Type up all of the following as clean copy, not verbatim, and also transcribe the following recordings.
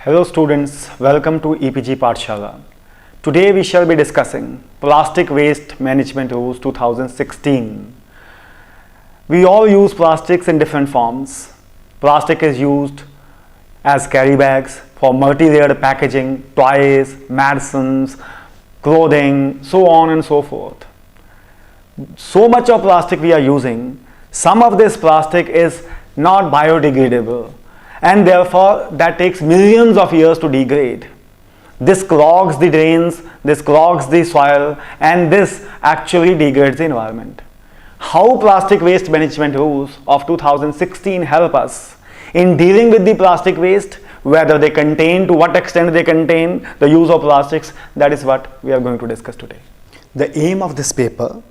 Hello students, welcome to EPG Pathshala. Today we shall be discussing Plastic Waste Management Rules 2016. We all use plastics in different forms. Plastic is used as carry bags for multi-layered packaging, toys, medicines, clothing, so on and so forth. So much of plastic we are using, some of this plastic is not biodegradable, and therefore that takes millions of years to degrade. This clogs the drains, this clogs the soil, and this actually degrades the environment. How plastic waste management rules of 2016 help us in dealing with the plastic waste, whether they contain, to what extent they contain, the use of plastics, that is what we are going to discuss today. The aim of this paper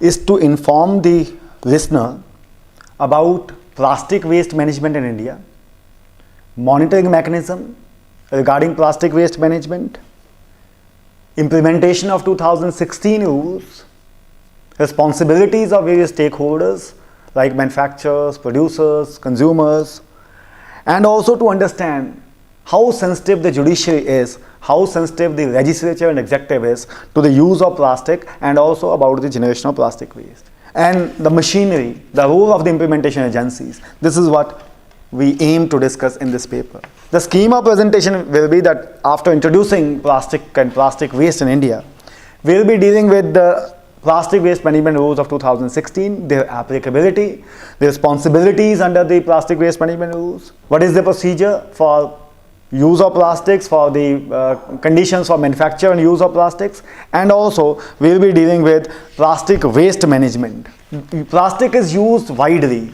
is to inform the listener about plastic waste management in India, monitoring mechanism regarding plastic waste management, implementation of 2016 rules, responsibilities of various stakeholders like manufacturers, producers, consumers, and also to understand how sensitive the judiciary is, how sensitive the legislature and executive is to the use of plastic, and also about the generation of plastic waste. And the machinery, the role of the implementation agencies. This is what we aim to discuss in this paper. The scheme of presentation will be that after introducing plastic and plastic waste in India, we will be dealing with the plastic waste management rules of 2016, their applicability, the responsibilities under the plastic waste management rules, what is the procedure for use of plastics, for the conditions for manufacture and use of plastics, and also we will be dealing with plastic waste management. Plastic is used widely.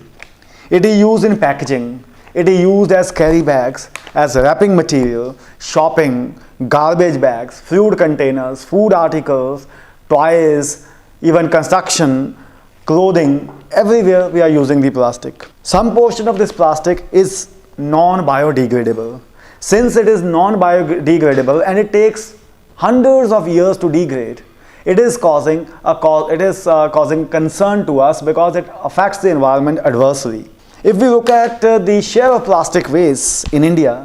It is used in packaging, it is used as carry bags, as wrapping material, shopping, garbage bags, food containers, food articles, toys, even construction, clothing, everywhere we are using the plastic. Some portion of this plastic is non-biodegradable. Since it is non-biodegradable and it takes hundreds of years to degrade, it is causing concern to us because it affects the environment adversely. If we look at the share of plastic waste in India,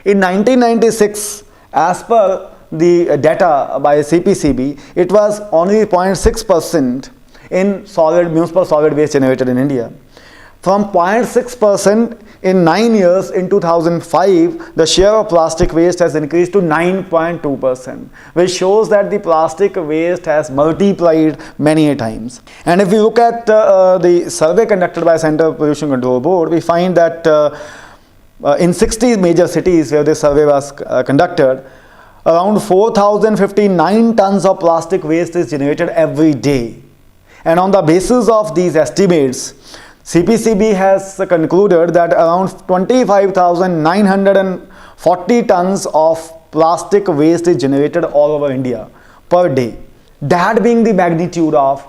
in 1996, as per the data by CPCB, it was only 0.6% in municipal solid waste generated in India. From 0.6% in 9 years, in 2005, the share of plastic waste has increased to 9.2%, which shows that the plastic waste has multiplied many a times. And if we look at the survey conducted by Center for Pollution Control Board, we find that in 60 major cities where this survey was conducted, around 4,059 tons of plastic waste is generated every day. And on the basis of these estimates, CPCB has concluded that around 25,940 tons of plastic waste is generated all over India per day. That being the magnitude of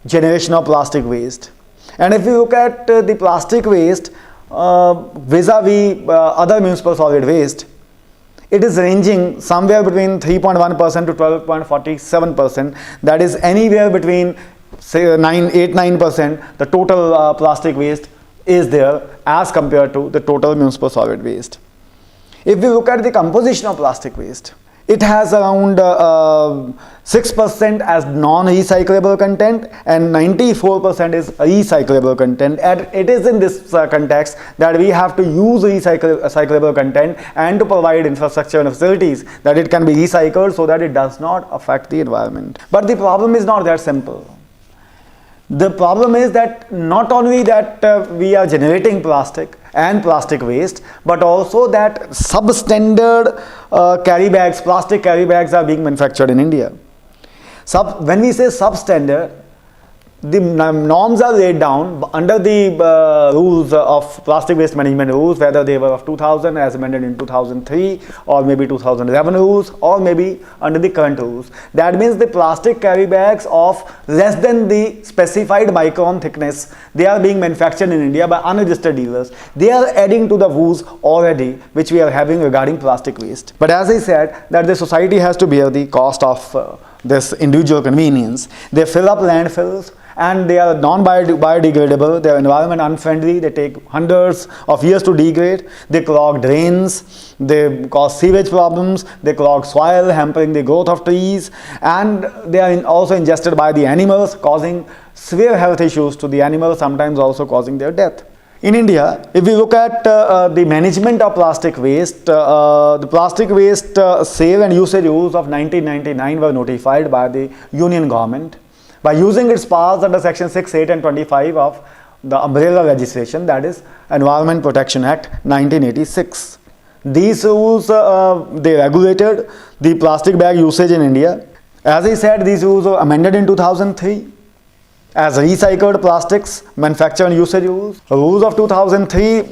generation of plastic waste. And if you look at the plastic waste vis-a-vis other municipal solid waste, it is ranging somewhere between 3.1% to 12.47%. That is anywhere between say 8-9%, the total plastic waste is there as compared to the total municipal solid waste. If we look at the composition of plastic waste, it has around 6% as non-recyclable content and 94% is recyclable content. And it is in this context that we have to use recyclable content and to provide infrastructure and facilities that it can be recycled so that it does not affect the environment. But the problem is not that simple. The problem is that not only that we are generating plastic and plastic waste, but also that substandard carry bags, plastic carry bags are being manufactured in India. When we say substandard, the norms are laid down under the rules of plastic waste management rules, whether they were of 2000 as amended in 2003 or maybe 2011 rules or maybe under the current rules. That means the plastic carry bags of less than the specified micron thickness, they are being manufactured in India by unregistered dealers. They are adding to the rules already which we are having regarding plastic waste. But as I said, that the society has to bear the cost of this individual convenience. They fill up landfills and they are non-biodegradable, they are environment unfriendly, they take hundreds of years to degrade, they clog drains, they cause sewage problems, they clog soil, hampering the growth of trees, and they are also ingested by the animals, causing severe health issues to the animals, sometimes also causing their death. In India, if we look at the management of plastic waste, the plastic waste sale and usage rules of 1999 were notified by the Union government by using its powers under section 6, 8 and 25 of the umbrella legislation, that is Environment Protection Act 1986. These rules, they regulated the plastic bag usage in India. As I said, these rules were amended in 2003 as recycled plastics manufacture and usage rules. Rules of 2003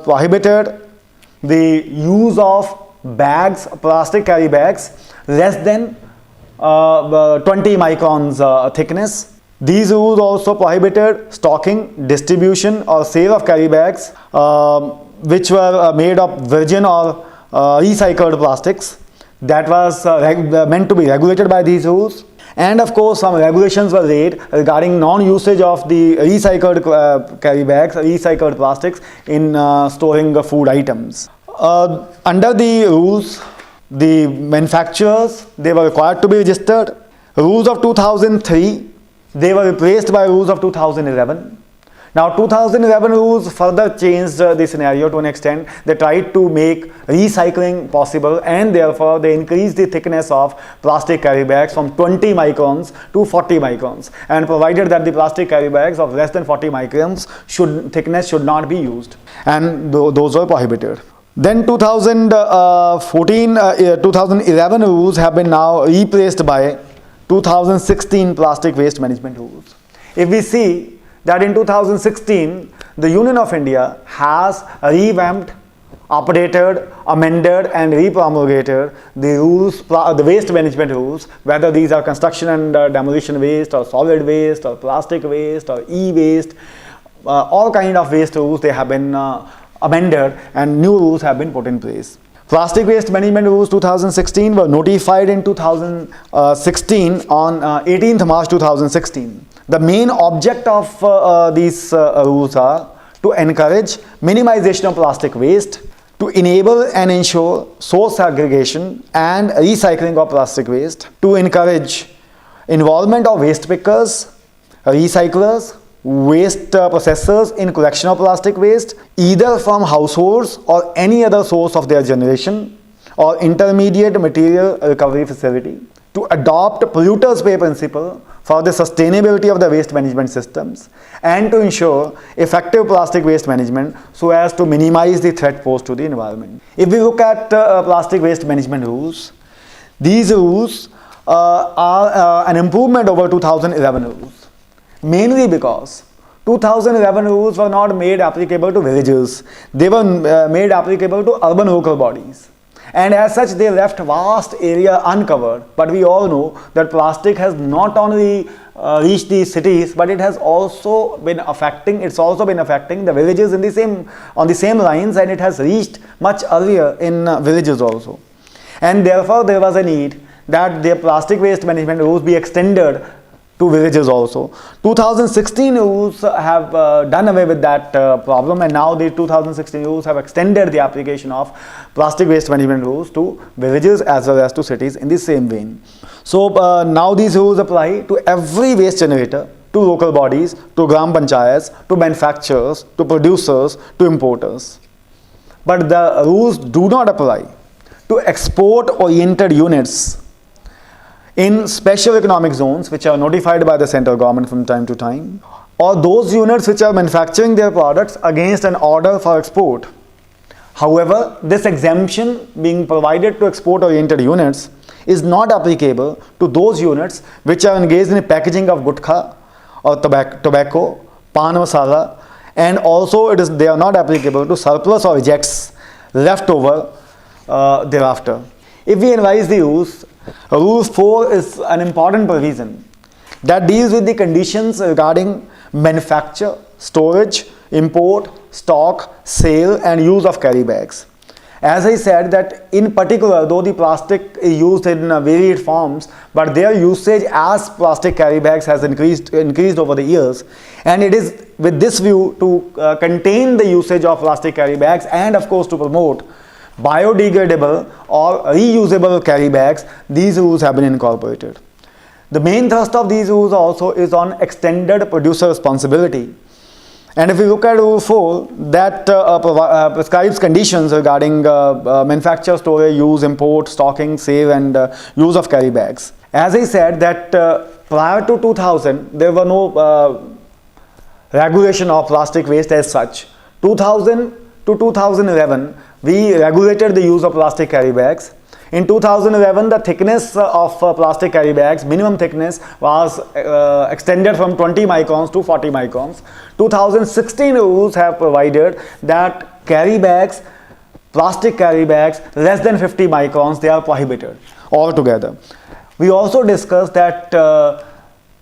prohibited the use of bags, plastic carry bags less than 20 microns thickness. These rules also prohibited stocking, distribution or sale of carry bags which were made of virgin or recycled plastics. That was meant to be regulated by these rules. And of course, some regulations were laid regarding non-usage of the recycled carry bags, recycled plastics in storing food items. Under the rules, the manufacturers, they were required to be registered. Rules of 2003, they were replaced by rules of 2011. Now 2011 rules further changed the scenario to an extent. They tried to make recycling possible, and therefore they increased the thickness of plastic carry bags from 20 microns to 40 microns, and provided that the plastic carry bags of less than 40 microns thickness should not be used, and those were prohibited. Then 2011 rules have been now replaced by 2016 plastic waste management rules. If we see that in 2016, the Union of India has revamped, updated, amended and repromulgated the rules, the waste management rules, whether these are construction and demolition waste or solid waste or plastic waste or e-waste, all kind of waste rules, they have been amended and new rules have been put in place. Plastic waste management rules 2016 were notified in 2016 on 18th March 2016. The main object of these rules are to encourage minimization of plastic waste, to enable and ensure source segregation and recycling of plastic waste, to encourage involvement of waste pickers, recyclers, waste processors in collection of plastic waste, either from households or any other source of their generation or intermediate material recovery facility, to adopt polluters pay principle for the sustainability of the waste management systems, and to ensure effective plastic waste management so as to minimize the threat posed to the environment. If we look at plastic waste management rules, these rules are an improvement over 2011 rules, mainly because 2011 rules were not made applicable to villages, they were made applicable to urban local bodies. And as such, they left vast area uncovered. But we all know that plastic has not only reached the cities, but it has also been affecting. It's also been affecting the villages on the same lines, and it has reached much earlier in villages also. And therefore, there was a need that the plastic waste management rules be extended to villages also. 2016 rules have done away with that problem, and now the 2016 rules have extended the application of plastic waste management rules to villages as well as to cities in the same vein. So now these rules apply to every waste generator, to local bodies, to gram panchayats, to manufacturers, to producers, to importers. But the rules do not apply to export oriented units in special economic zones which are notified by the central government from time to time, or those units which are manufacturing their products against an order for export. However, this exemption being provided to export oriented units is not applicable to those units which are engaged in the packaging of gutkha or tobacco, pan masala, and also they are not applicable to surplus or rejects left over thereafter. If we analyze the rules, Rule 4 is an important provision that deals with the conditions regarding manufacture, storage, import, stock, sale and use of carry bags. As I said that in particular, though the plastic is used in varied forms, but their usage as plastic carry bags has increased over the years, and it is with this view to contain the usage of plastic carry bags and of course to promote biodegradable or reusable carry bags, these rules have been incorporated. The main thrust of these rules also is on extended producer responsibility. And if we look at Rule 4, that prescribes conditions regarding manufacture, storage, use, import, stocking, sale and use of carry bags. As I said that prior to 2000, there were no regulation of plastic waste as such. 2000 to 2011, we regulated the use of plastic carry bags. In 2011, the thickness of plastic carry bags, minimum thickness, was extended from 20 microns to 40 microns. 2016 rules have provided that carry bags, plastic carry bags less than 50 microns, they are prohibited altogether. We also discussed that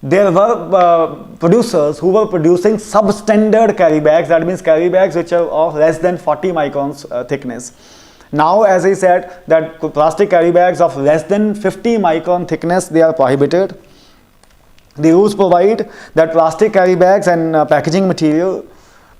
there were producers who were producing substandard carry bags, that means carry bags which are of less than 40 microns thickness. Now, as I said, that plastic carry bags of less than 50 micron thickness, they are prohibited. The rules provide that plastic carry bags and packaging material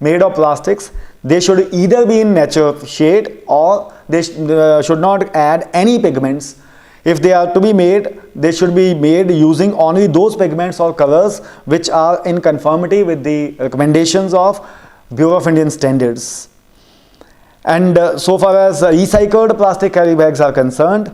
made of plastics, they should either be in natural shade or they should not add any pigments. If they are to be made, they should be made using only those pigments or colors which are in conformity with the recommendations of Bureau of Indian Standards. And so far as recycled plastic carry bags are concerned,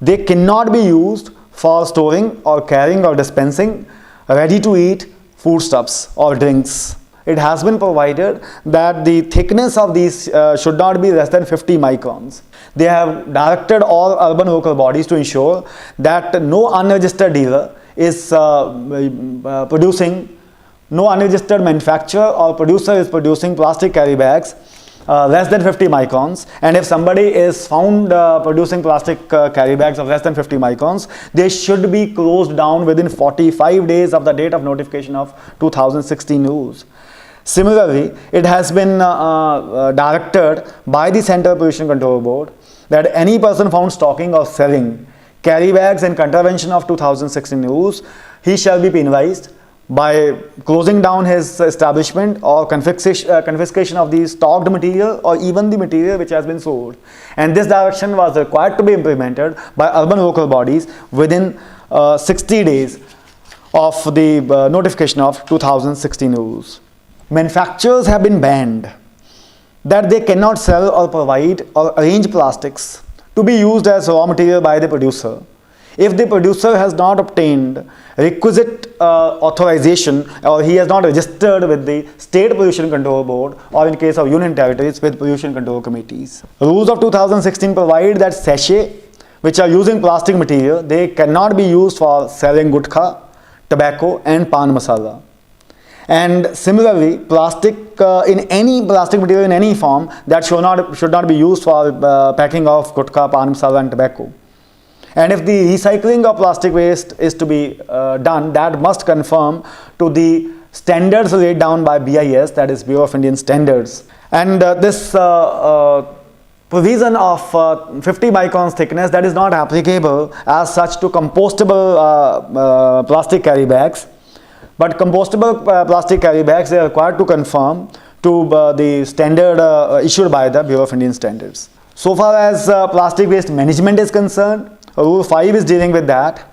they cannot be used for storing or carrying or dispensing ready to eat foodstuffs or drinks. It has been provided that the thickness of these should not be less than 50 microns. They have directed all urban local bodies to ensure that no unregistered dealer is producing, no unregistered manufacturer or producer is producing plastic carry bags less than 50 microns, and if somebody is found producing plastic carry bags of less than 50 microns, they should be closed down within 45 days of the date of notification of 2016 rules. Similarly, it has been directed by the Central Pollution Control Board that any person found stocking or selling carry bags in contravention of 2016 rules, he shall be penalized by closing down his establishment or confiscation of the stocked material or even the material which has been sold. And this direction was required to be implemented by urban local bodies within 60 days of the notification of 2016 rules. Manufacturers have been banned that they cannot sell or provide or arrange plastics to be used as raw material by the producer if the producer has not obtained requisite authorization or he has not registered with the State Pollution Control Board or in case of Union Territories with Pollution Control Committees. Rules of 2016 provide that sachet which are using plastic material, they cannot be used for selling gutkha, tobacco and pan masala. And similarly, plastic in any plastic material in any form that should not be used for packing of gutkha, pan masala and tobacco. And if the recycling of plastic waste is to be done, that must conform to the standards laid down by BIS, that is Bureau of Indian Standards. And this provision of 50 microns thickness, that is not applicable as such to compostable plastic carry bags. But compostable plastic carry bags, they are required to conform to the standard issued by the Bureau of Indian Standards. So far as plastic waste management is concerned, Rule 5 is dealing with that.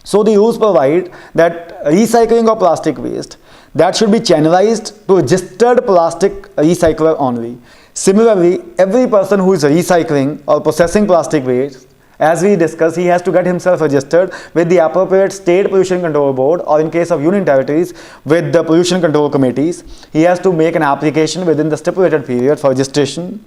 So the rules provide that recycling of plastic waste, that should be channelized to registered plastic recycler only. Similarly, every person who is recycling or processing plastic waste, as we discussed, he has to get himself registered with the appropriate State Pollution Control Board or in case of Union Territories with the Pollution Control Committees. He has to make an application within the stipulated period for registration.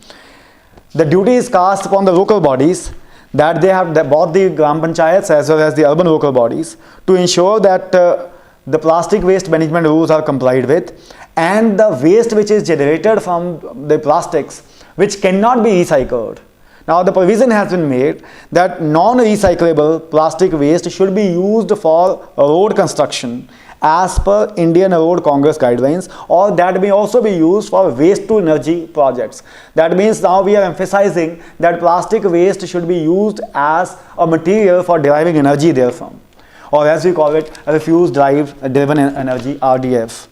The duty is cast upon the local bodies that they have both the Gram Panchayats as well as the urban local bodies to ensure that the plastic waste management rules are complied with, and the waste which is generated from the plastics which cannot be recycled. Now the provision has been made that non-recyclable plastic waste should be used for road construction as per Indian Road Congress guidelines, or that may also be used for waste to energy projects. That means now we are emphasizing that plastic waste should be used as a material for deriving energy therefrom, or as we call it, refuse driven energy, RDF.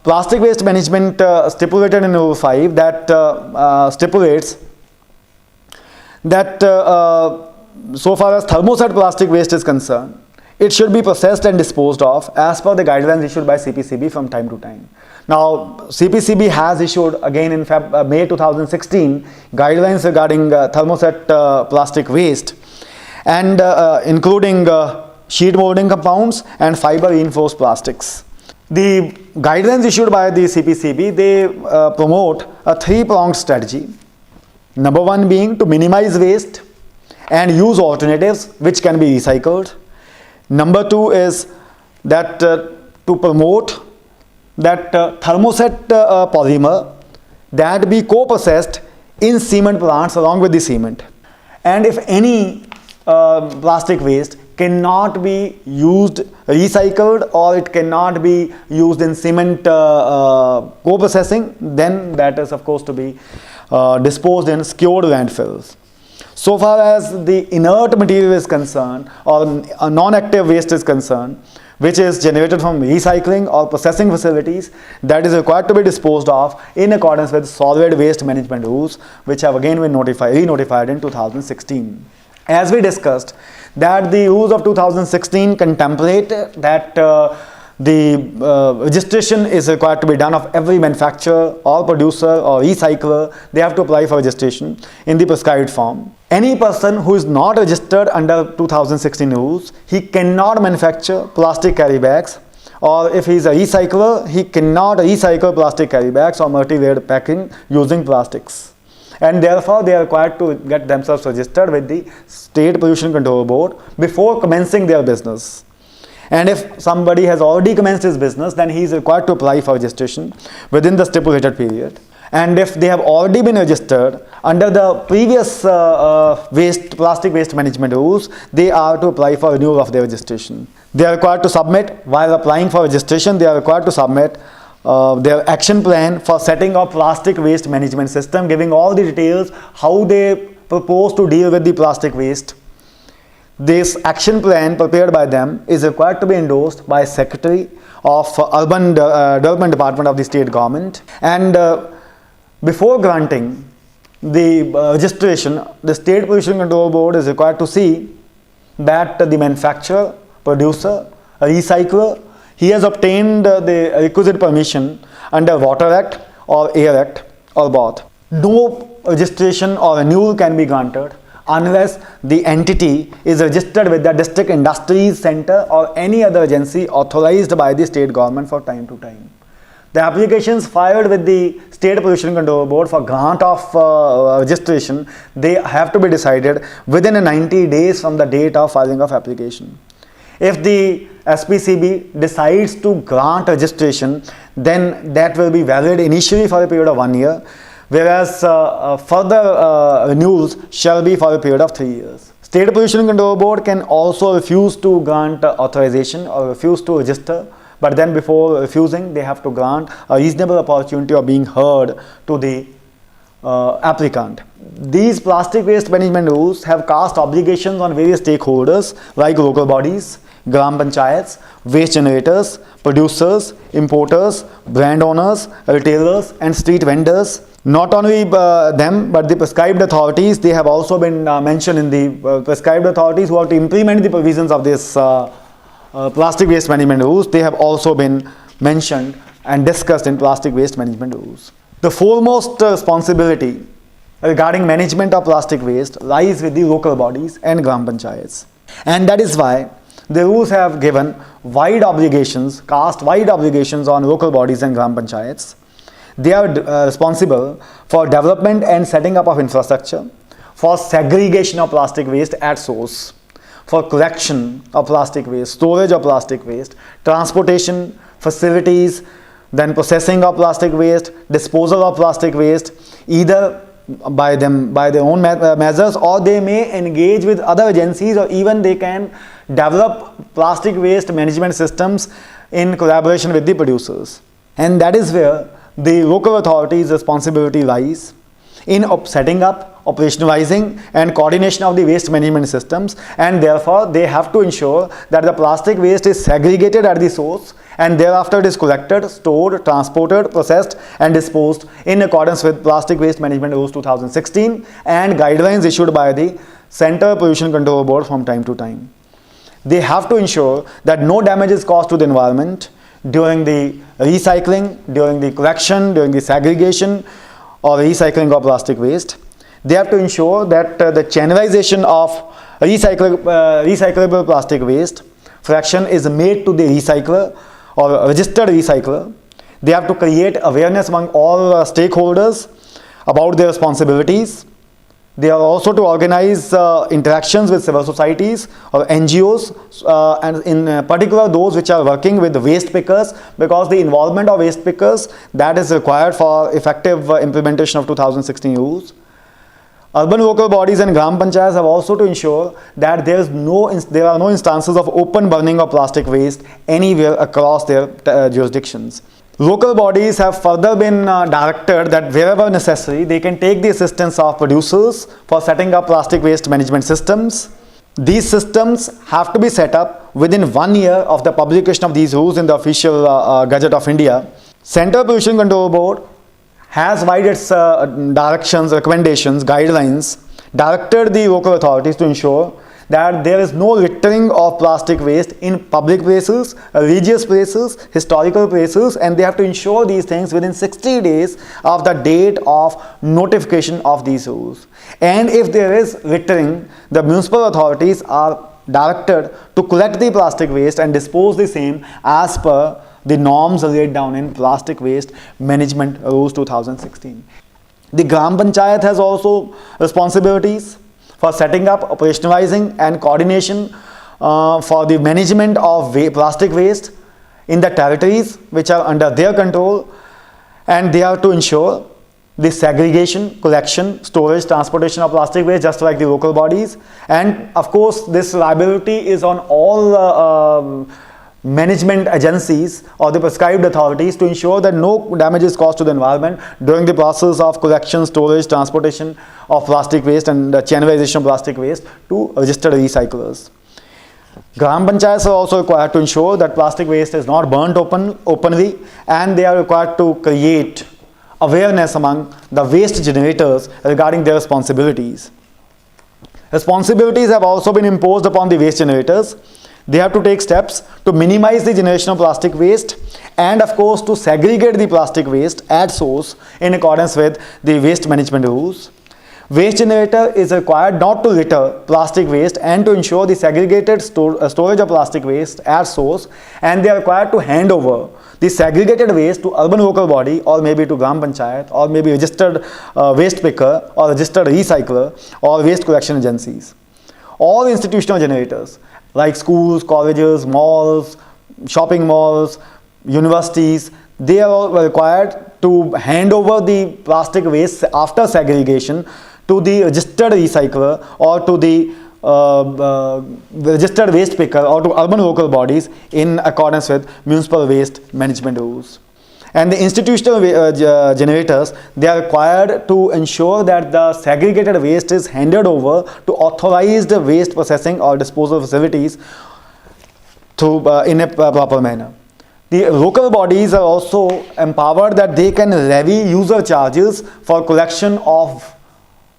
Plastic waste management stipulated in Rule 5 that stipulates that so far as thermoset plastic waste is concerned, it should be processed and disposed of as per the guidelines issued by CPCB from time to time. Now, CPCB has issued again in May 2016 guidelines regarding thermoset plastic waste, and including sheet molding compounds and fiber reinforced plastics. The guidelines issued by the CPCB, they promote a three-pronged strategy. Number one being to minimize waste and use alternatives which can be recycled. Number two is that to promote that thermoset polymer that be co-processed in cement plants along with the cement. And if any plastic waste cannot be used, recycled, or it cannot be used in cement co-processing, then that is of course to be disposed in secured landfills. So far as the inert material is concerned, or a non-active waste is concerned, which is generated from recycling or processing facilities, that is required to be disposed of in accordance with solid waste management rules, which have again been re-notified in 2016. As we discussed, that the rules of 2016 contemplate that the registration is required to be done of every manufacturer or producer or recycler. They have to apply for registration in the prescribed form. Any person who is not registered under 2016 rules, he cannot manufacture plastic carry bags, or if he is a recycler, he cannot recycle plastic carry bags or multi-layered packing using plastics. And therefore, they are required to get themselves registered with the State Pollution Control Board before commencing their business. And if somebody has already commenced his business, then he is required to apply for registration within the stipulated period. And if they have already been registered under the previous plastic waste management rules, they are to apply for renewal of their registration. They are required to submit, while applying for registration, they are required to submit their action plan for setting up plastic waste management system, giving all the details how they propose to deal with the plastic waste. This action plan prepared by them is required to be endorsed by Secretary of Urban Development Department of the state government, and before granting the registration, the State Pollution Control Board is required to see that the manufacturer, producer, recycler, he has obtained the requisite permission under Water Act or Air Act or both. No registration or renewal can be granted unless the entity is registered with the District Industries Center or any other agency authorized by the state government for time to time. The applications filed with the State Pollution Control Board for grant of registration, they have to be decided within 90 days from the date of filing of application. If the SPCB decides to grant registration, then that will be valid initially for a period of 1 year, whereas further renewals shall be for a period of 3 years. State Pollution Control Board can also refuse to grant authorization or refuse to register, but then before refusing, they have to grant a reasonable opportunity of being heard to the applicant. These plastic waste management rules have cast obligations on various stakeholders like local bodies, gram panchayats, waste generators, producers, importers, brand owners, retailers, and street vendors. Not only them, but the prescribed authorities, they have also been mentioned in the prescribed authorities who have to implement the provisions of this plastic waste management rules. They have also been mentioned and discussed in plastic waste management rules. The foremost responsibility regarding management of plastic waste lies with the local bodies and gram panchayats. And that is why the rules have given cast wide obligations on local bodies and gram panchayats. They are responsible for development and setting up of infrastructure, for segregation of plastic waste at source, for collection of plastic waste, storage of plastic waste, transportation, facilities, then processing of plastic waste, disposal of plastic waste, either by their own measures, or they may engage with other agencies, or even they can develop plastic waste management systems in collaboration with the producers. And that is where the local authorities' responsibility lies in setting up, operationalizing and coordination of the waste management systems, and therefore they have to ensure that the plastic waste is segregated at the source and thereafter it is collected, stored, transported, processed and disposed in accordance with Plastic Waste Management Rules 2016 and guidelines issued by the Central Pollution Control Board from time to time. They have to ensure that no damage is caused to the environment during the recycling, during the collection, during the segregation or recycling of plastic waste. They have to ensure that the channelization of recyclable plastic waste fraction is made to the recycler or registered recycler. They have to create awareness among all stakeholders about their responsibilities. They are also to organize interactions with civil societies or NGOs, and in particular those which are working with waste pickers, because the involvement of waste pickers, that is required for effective implementation of 2016 rules. Urban local bodies and Gram Panchayats have also to ensure that there are no instances of open burning of plastic waste anywhere across their jurisdictions. Local bodies have further been directed that wherever necessary, they can take the assistance of producers for setting up plastic waste management systems. These systems have to be set up within 1 year of the publication of these rules in the official Gazette of India. Central Pollution Control Board has wide its directions, recommendations, guidelines, directed the local authorities to ensure that there is no littering of plastic waste in public places, religious places, historical places, and they have to ensure these things within 60 days of the date of notification of these rules. And if there is littering, the municipal authorities are directed to collect the plastic waste and dispose the same as per the norms laid down in Plastic Waste Management Rules 2016. The Gram Panchayat has also responsibilities for setting up, operationalizing and coordination for the management of plastic waste in the territories which are under their control, and they are to ensure the segregation, collection, storage, transportation of plastic waste just like the local bodies. And of course this liability is on all management agencies or the prescribed authorities to ensure that no damage is caused to the environment during the process of collection, storage, transportation of plastic waste and channelization of plastic waste to registered recyclers. Gram Panchayats are also required to ensure that plastic waste is not burnt openly, and they are required to create awareness among the waste generators regarding their responsibilities. Responsibilities have also been imposed upon the waste generators. They have to take steps to minimize the generation of plastic waste and of course to segregate the plastic waste at source in accordance with the waste management rules. Waste generator is required not to litter plastic waste and to ensure the segregated storage of plastic waste at source, and they are required to hand over the segregated waste to urban local body or maybe to Gram Panchayat or maybe registered waste picker or registered recycler or waste collection agencies. All institutional generators like schools, colleges, malls, shopping malls, universities, they are all required to hand over the plastic waste after segregation to the registered recycler or to the registered waste picker or to urban local bodies in accordance with municipal waste management rules. And the institutional generators, they are required to ensure that the segregated waste is handed over to authorized waste processing or disposal facilities in a proper manner. The local bodies are also empowered that they can levy user charges for collection of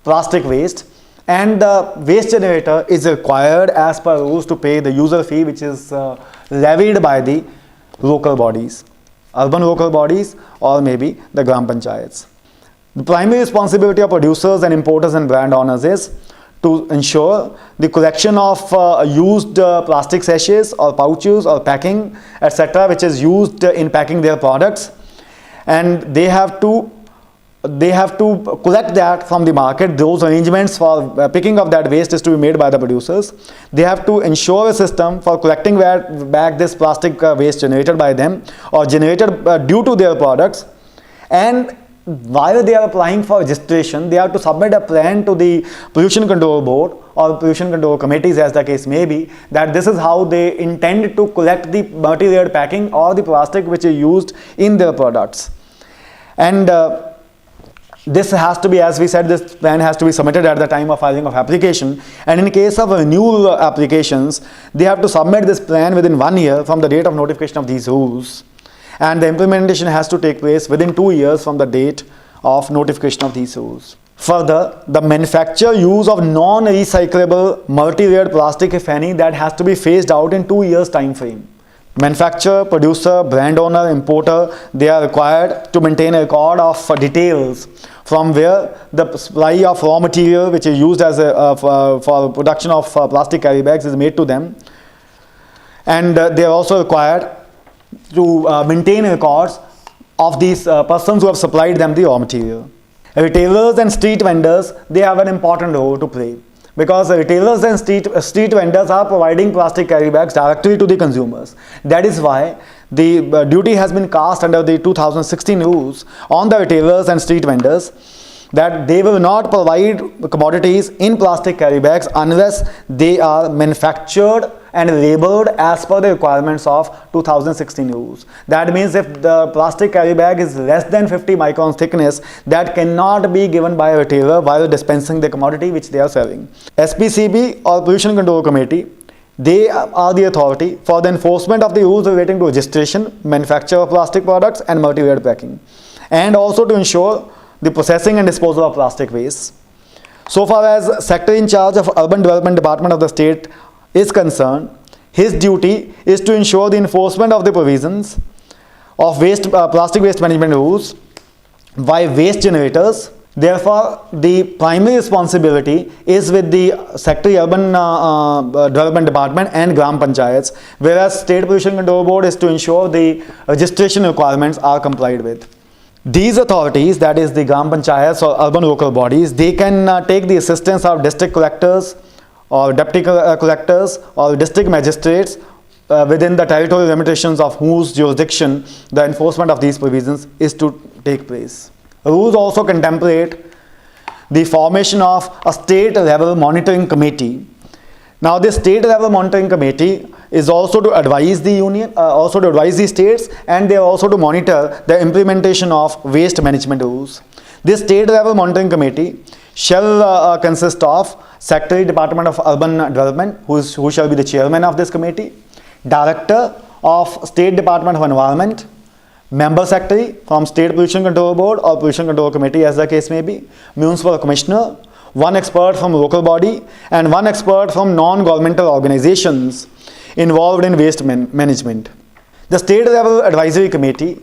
plastic waste, and the waste generator is required as per rules to pay the user fee which is levied by the local bodies, urban local bodies or maybe the Gram Panchayats. The primary responsibility of producers and importers and brand owners is to ensure the collection of used plastic sachets or pouches or packing etc. which is used in packing their products, and they have to collect that from the market. Those arrangements for picking up that waste is to be made by the producers. They have to ensure a system for collecting back this plastic waste generated by them or generated due to their products, and while they are applying for registration, they have to submit a plan to the Pollution Control Board or Pollution Control Committees, as the case may be, that this is how they intend to collect the multi-layered packing or the plastic which is used in their products. And this has to be, as we said, this plan has to be submitted at the time of filing of application. And in case of renewal applications, they have to submit this plan within 1 year from the date of notification of these rules. And the implementation has to take place within 2 years from the date of notification of these rules. Further, the manufacture use of non-recyclable multi-layered plastic, if any, that has to be phased out in 2 years time frame. Manufacturer, producer, brand owner, importer, they are required to maintain a record of details from where the supply of raw material which is used as for production of plastic carry bags is made to them. And they are also required to maintain records of these persons who have supplied them the raw material. Retailers and street vendors, they have an important role to play, because retailers and street vendors are providing plastic carry bags directly to the consumers. That is why the duty has been cast under the 2016 rules on the retailers and street vendors, that they will not provide commodities in plastic carry bags unless they are manufactured and labeled as per the requirements of 2016 rules. That means if the plastic carry bag is less than 50 microns thickness, that cannot be given by a retailer while dispensing the commodity which they are selling. SPCB or Pollution Control Committee, they are the authority for the enforcement of the rules relating to registration, manufacture of plastic products and multi-layered packing, and also to ensure the processing and disposal of plastic waste. So far as secretary in charge of Urban Development Department of the state is concerned, his duty is to ensure the enforcement of the provisions of plastic waste management rules by waste generators. Therefore, the primary responsibility is with the Secretary Urban Development Department and Gram Panchayats, whereas State Pollution Control Board is to ensure the registration requirements are complied with. These authorities, that is the Gram Panchayats or urban local bodies, they can take the assistance of district collectors or deputy collectors or district magistrates within the territorial limitations of whose jurisdiction the enforcement of these provisions is to take place. Rules also contemplate the formation of a state level monitoring committee. Now this state level monitoring committee is also to advise the union, also to advise the states, and they are also to monitor the implementation of waste management rules. This state level monitoring committee shall consist of Secretary Department of Urban Development, who shall be the chairman of this committee, Director of State Department of Environment, Member Secretary from State Pollution Control Board or Pollution Control Committee, as the case may be, Municipal Commissioner, one expert from local body, and one expert from non-governmental organizations involved in waste management. The state level advisory committee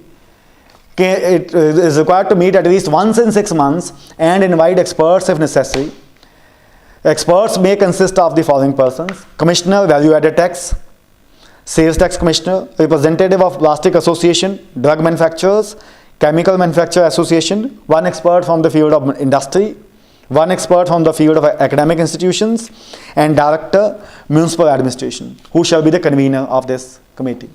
it is required to meet at least once in 6 months and invite experts if necessary. Experts may consist of the following persons: Commissioner, Value Added Tax, Sales Tax Commissioner, representative of Plastic Association, Drug Manufacturers, Chemical Manufacturer Association, one expert from the field of industry, one expert from the field of academic institutions, and Director, Municipal Administration, who shall be the convener of this committee.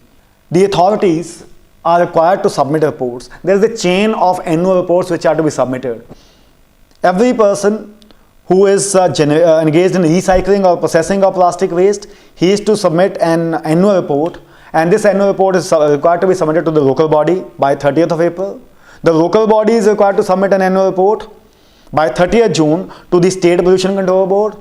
The authorities are required to submit reports. There is a chain of annual reports which are to be submitted. Every person who is engaged in recycling or processing of plastic waste, he is to submit an annual report, and this annual report is required to be submitted to the local body by 30th of April. The local body is required to submit an annual report by 30th June to the State Pollution Control Board,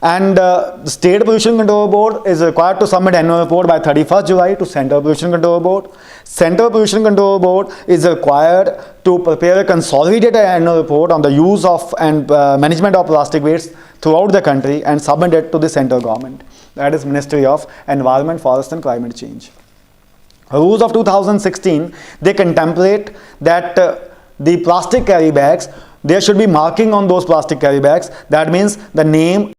and the State Pollution Control Board is required to submit annual report by 31st July to Central Pollution Control Board. Central Pollution Control Board is required to prepare a consolidated annual report on the use of and management of plastic waste throughout the country and submit it to the central government, that is Ministry of Environment, Forest and Climate Change. Rules of 2016, they contemplate that the plastic carry bags, there should be marking on those plastic carry bags. That means the name